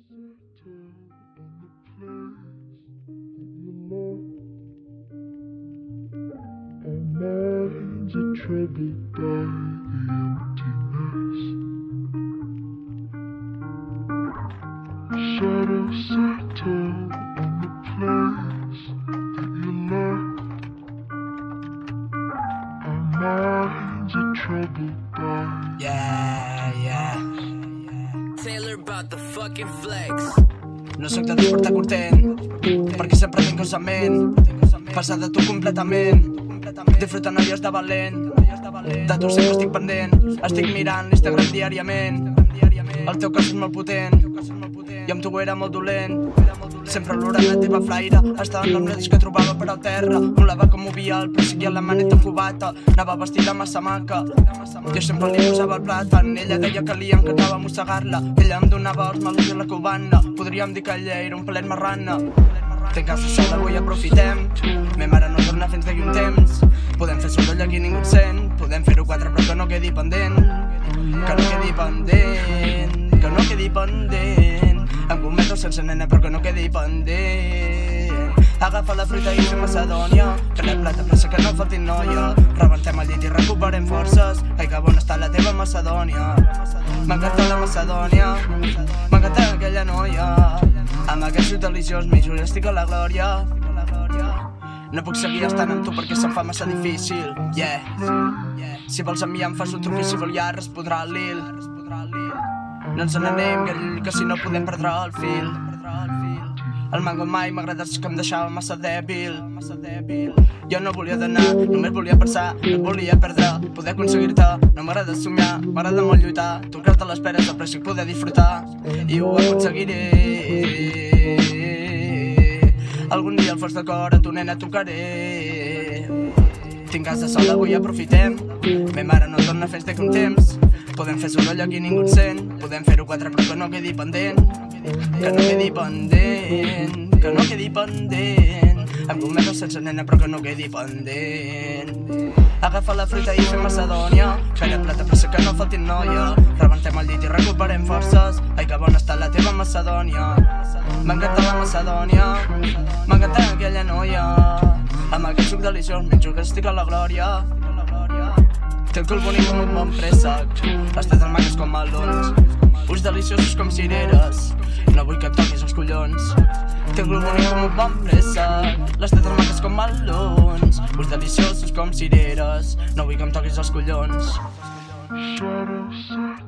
Our minds are troubled by the emptiness. Shadows settle on the place that you left. Our minds are troubled by. Yeah. Taylor about the fucking flex. No soc de despertar content, perquè sempre tinc cosa en ment. Passar de tu completament, disfrutant el de valent. De tu sempre estic pendent, estic mirant l'Instagram diàriament. El teu cos és molt potent, i amb tu era molt dolent. Sempre olorant la teva flaire, estaven els medis que trobava per al terra. Molava com movia el prosic i la maneta en cubata. Anava vestida massa maca, jo sempre li posava el plàtan. Ella deia que li encantava mossegar-la. Ella em donava els malucs i la cubana. Podríem dir que ella era un pelet marrana. Tenc casa sola, avui aprofitem. Me mare no torna fins d'aquí un temps. Podem fer soroll aquí ningú et sent. Podem fer-ho quatre però que no quedi pendent. Que no quedi pendent, que no quedi pendent. Em commeto sense nena però que no quedi pendent. Agafa la fruita i fer macedònia. Pren el plat de pressa que no falti noia. Rebentem el llit i recuperem forces. Ai que bona està la teva Macedònia. M'encanta la Macedònia, m'encanta aquella noia. Amb aquest sud deliciós m'hi juro estic a la glòria. No puc seguir estant amb tu perquè se'm fa massa difícil. Si vols amb mi em fas un truc i si vol ja respondrà el Lil. No ens n'anem gaire que si no podem perdre el fil. El mango mai m'ha agradat que em deixava massa dèbil. Jo no volia d'anar, només volia pensar. No et volia perdre, poder aconseguir-te. No m'agrada somiar, m'agrada molt lluitar. Tocar-te les peres al pressa i poder disfrutar. I ho aconseguiré. Algun dia al fons de cor a tu nena tocaré. Tinc casa sola, avui aprofitem. Me mare no torna fins d'aquí un temps. Podem fer soroll aquí ningú et sent. Podem fer-ho quatre però que no quedi pendent. Que no quedi pendent, que no quedi pendent. Em commeto sense nena però que no quedi pendent. Agafa la fruita i fer Macedònia. Pren el plat de pressa que no falti noia. Rebentem el llit i recuperem forces. Ai que bona està la teva Macedònia. M'encanta la Macedònia, m'encanta aquella noia. Amb aquest suc deliciós menjo que estic a la glòria. Té el cul bonic com un bon préssec, les tetes maques com melons, ulls deliciosos com cireres. No vull que em toquis els collons. Té el cul bonic com un bon préssec, les tetes maques com melons, ulls deliciosos com cireres. No vull que em toquis els collons. Shadows